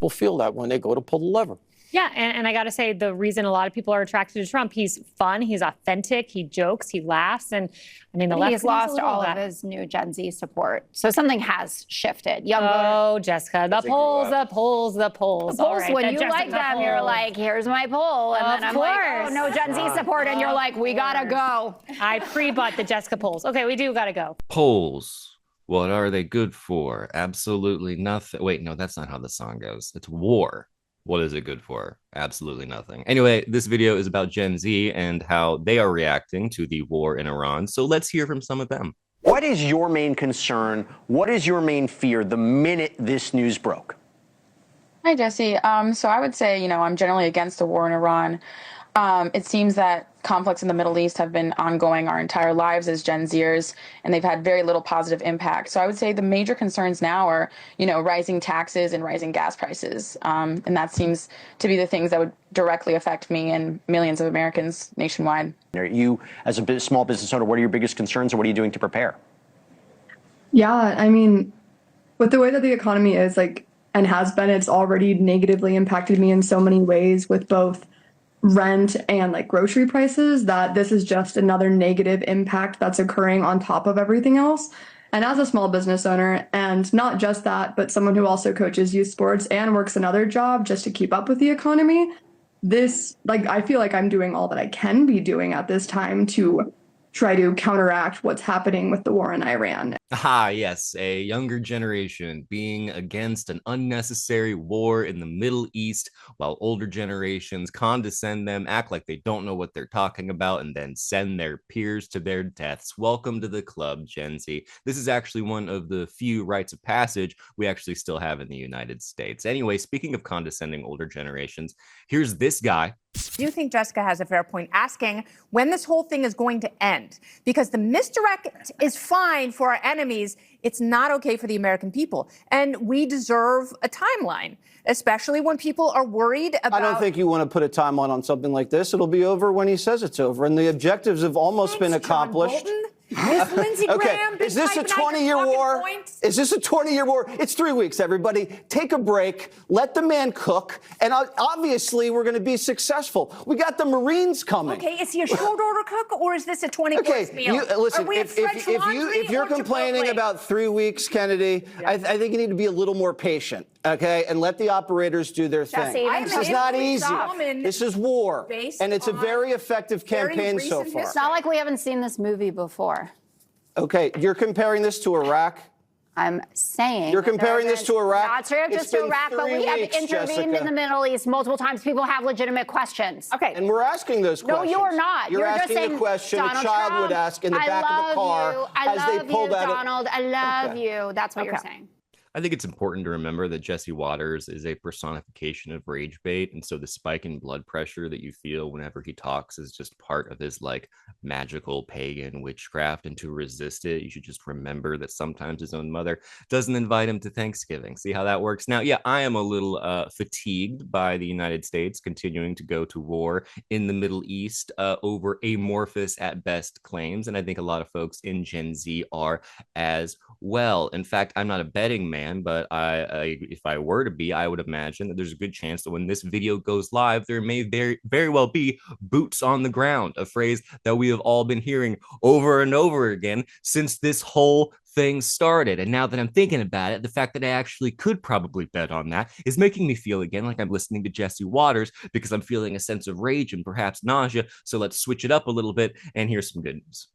people feel that when they go to pull the lever. Yeah, and I got to say, the reason a lot of people are attracted to Trump, he's fun, he's authentic, he jokes, he laughs, and I mean, the left he's lost all of his new Gen Z support, so something has shifted. Oh, Jessica, the polls. All right, when you like them, you're like, here's my poll, and then I'm like, oh, no Gen Z support, and you're like, we gotta go. I pre-bought the Jessica polls. Okay, we do gotta go. Polls. What are they good for? Absolutely nothing. Wait, no, that's not how the song goes. It's war. What is it good for? Absolutely nothing. Anyway, this video is about Gen Z and how they are reacting to the war in Iran. So let's hear from some of them. What is your main concern? What is your main fear the minute this news broke? Hi, Jesse. So I would say, I'm generally against the war in Iran. It seems that conflicts in the Middle East have been ongoing our entire lives as Gen Zers, and they've had very little positive impact. So I would say the major concerns now are, rising taxes and rising gas prices. And that seems to be the things that would directly affect me and millions of Americans nationwide. You, as a small business owner, what are your biggest concerns, or what are you doing to prepare? Yeah, I mean, with the way that the economy is, and has been, it's already negatively impacted me in so many ways with both rent and grocery prices, that this is just another negative impact that's occurring on top of everything else. And as a small business owner, and not just that, but someone who also coaches youth sports and works another job just to keep up with the economy, this, I feel like I'm doing all that I can be doing at this time to try to counteract what's happening with the war in Iran. Ah, yes, a younger generation being against an unnecessary war in the Middle East, while older generations condescend them, act like they don't know what they're talking about, and then send their peers to their deaths. Welcome to the club, Gen Z. This is actually one of the few rites of passage we actually still have in the United States. Anyway, speaking of condescending older generations, here's this guy. I do think Jessica has a fair point asking when this whole thing is going to end, because the misdirect is fine for our enemies. It's not okay for the American people. And we deserve a timeline, especially when people are worried about... I don't think you want to put a timeline on something like this. It'll be over when he says it's over. And the objectives have almost been accomplished. Miss Lindsey Graham, okay, is this a 20-year war? Is this a 20-year war? It's 3 weeks, everybody. Take a break. Let the man cook. And obviously, we're going to be successful. We got the Marines coming. Okay, is he a short-order cook, or is this a 20-course meal? Listen, if you're complaining about 3 weeks, Kennedy, yeah. I think you need to be a little more patient, okay? And let the operators do their thing. This is not easy. This is war. And it's a very effective campaign so far. It's not like we haven't seen this movie before. Okay, you're comparing this to Iraq? I'm saying... You're comparing this to Iraq? Not straight up just to Iraq, but we have intervened in the Middle East multiple times. People have legitimate questions. Okay. And we're asking those questions. No, you're not. You're asking a question a child would ask in the back of the car as they pulled out. Donald, I love you. That's what you're saying. I think it's important to remember that Jesse Waters is a personification of rage bait. And so the spike in blood pressure that you feel whenever he talks is just part of his magical pagan witchcraft. And to resist it, you should just remember that sometimes his own mother doesn't invite him to Thanksgiving. See how that works? Now, yeah, I am a little fatigued by the United States continuing to go to war in the Middle East over amorphous at best claims. And I think a lot of folks in Gen Z are as well. In fact, I'm not a betting man, but if I were to be, I would imagine that there's a good chance that when this video goes live, there may very well be boots on the ground, a phrase that we have all been hearing over and over again since this whole thing started. And now that I'm thinking about it, the fact that I actually could probably bet on that is making me feel again like I'm listening to Jesse Waters, because I'm feeling a sense of rage and perhaps nausea. So let's switch it up a little bit, and here's some good news.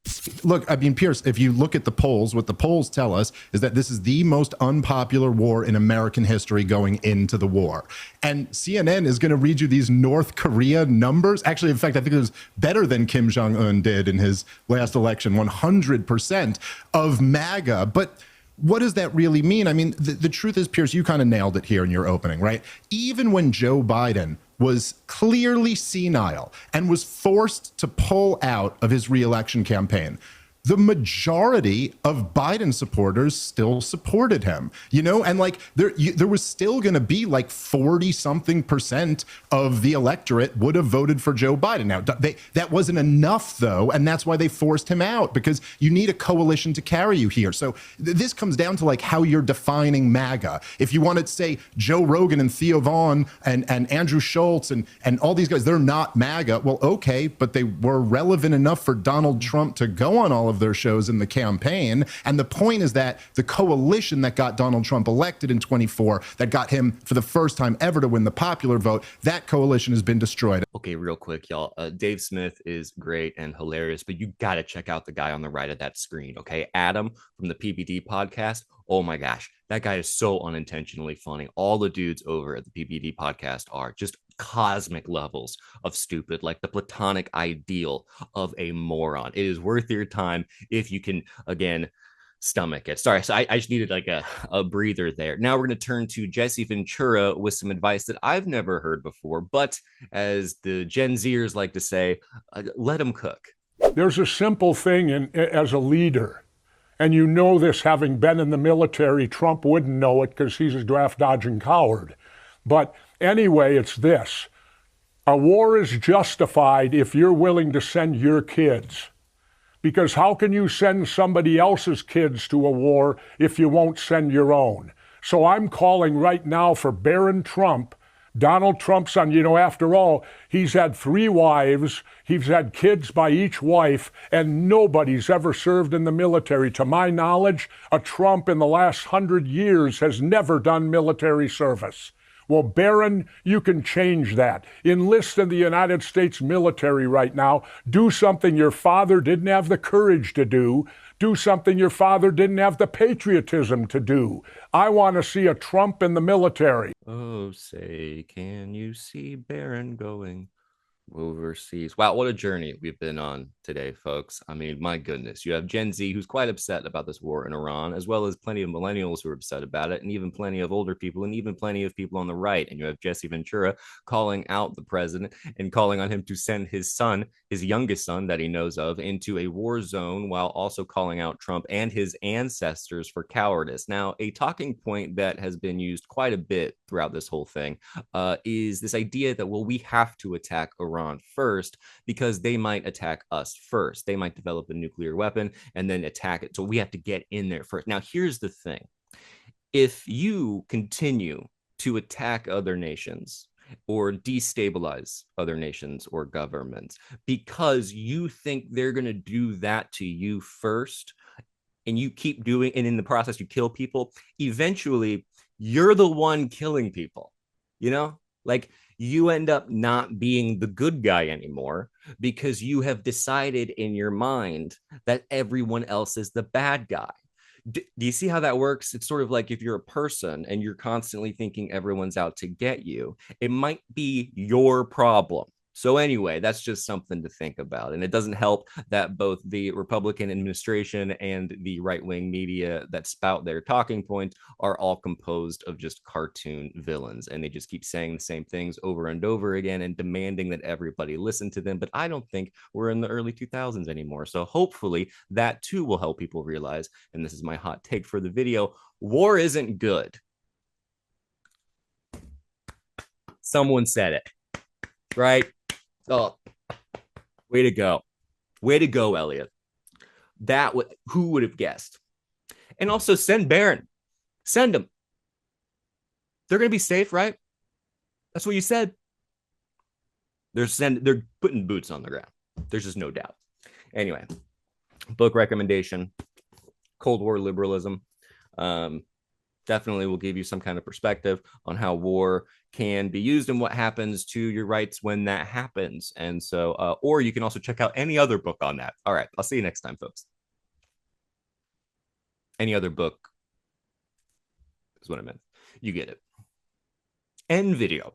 Look, I mean, Pierce, if you look at the polls, what the polls tell us is that this is the most unpopular war in American history going into the war. And CNN is going to read you these North Korea numbers. Actually, in fact, I think it was better than Kim Jong-un did in his last election, 100% of MAGA. But what does that really mean? I mean, the truth is, Pierce, you kind of nailed it here in your opening, right? Even when Joe Biden was clearly senile and was forced to pull out of his reelection campaign, the majority of Biden supporters still supported him, and like there was still going to be like 40-something% of the electorate would have voted for Joe Biden. Now, that wasn't enough, though, and that's why they forced him out, because you need a coalition to carry you here. So this comes down to like how you're defining MAGA. If you want to say Joe Rogan and Theo Vaughn and Andrew Schultz and all these guys, they're not MAGA. Well, okay, but they were relevant enough for Donald Trump to go on all of their shows in the campaign. And the point is that the coalition that got Donald Trump elected in 24, that got him for the first time ever to win the popular vote, that coalition has been destroyed. Okay, real quick, y'all. Dave Smith is great and hilarious, but you got to check out the guy on the right of that screen, okay? Adam from the PBD podcast. Oh my gosh, that guy is so unintentionally funny. All the dudes over at the PBD podcast are just cosmic levels of stupid, like the platonic ideal of a moron. It is worth your time if you can, again, stomach it. Sorry, so I just needed like a breather there. Now we're going to turn to Jesse Ventura with some advice that I've never heard before, but as the Gen Zers like to say, let them cook. There's a simple thing as a leader, and you know this having been in the military. Trump wouldn't know it because he's a draft-dodging coward. But anyway, it's this. A war is justified if you're willing to send your kids. Because how can you send somebody else's kids to a war if you won't send your own? So I'm calling right now for Barron Trump. Donald Trump's son, after all, he's had 3 wives, he's had kids by each wife, and nobody's ever served in the military. To my knowledge, a Trump in the last 100 years has never done military service. Well, Barron, you can change that. Enlist in the United States military right now. Do something your father didn't have the courage to do. Do something your father didn't have the patriotism to do. I want to see a Trump in the military. Oh, say, can you see Barron going overseas? Wow, what a journey we've been on today, folks. I mean, my goodness, you have Gen Z who's quite upset about this war in Iran, as well as plenty of millennials who are upset about it, and even plenty of older people, and even plenty of people on the right. And you have Jesse Ventura calling out the president and calling on him to send his son, his youngest son that he knows of, into a war zone, while also calling out Trump and his ancestors for cowardice. Now, a talking point that has been used quite a bit throughout this whole thing is this idea that, well, we have to attack Iran first because they might attack us first. They might develop a nuclear weapon and then attack it. So we have to get in there first. Now, here's the thing. If you continue to attack other nations or destabilize other nations or governments because you think they're going to do that to you first, and you keep doing, and in the process you kill people, eventually you're the one killing people, like you end up not being the good guy anymore because you have decided in your mind that everyone else is the bad guy. Do you see how that works? It's sort of like if you're a person and you're constantly thinking everyone's out to get you, it might be your problem. So anyway, that's just something to think about. And it doesn't help that both the Republican administration and the right-wing media that spout their talking points are all composed of just cartoon villains. And they just keep saying the same things over and over again and demanding that everybody listen to them. But I don't think we're in the early 2000s anymore. So hopefully that too will help people realize, and this is my hot take for the video, war isn't good. Someone said it, right? Oh, way to go. Way to go, Elliott. Who would have guessed? And also send Barron. Send them. They're going to be safe, right? That's what you said. They're putting boots on the ground. There's just no doubt. Anyway, book recommendation, Cold War liberalism. Definitely will give you some kind of perspective on how war can be used and what happens to your rights when that happens. And so, or you can also check out any other book on that. All right, I'll see you next time, folks. Any other book is what I meant. You get it. End video.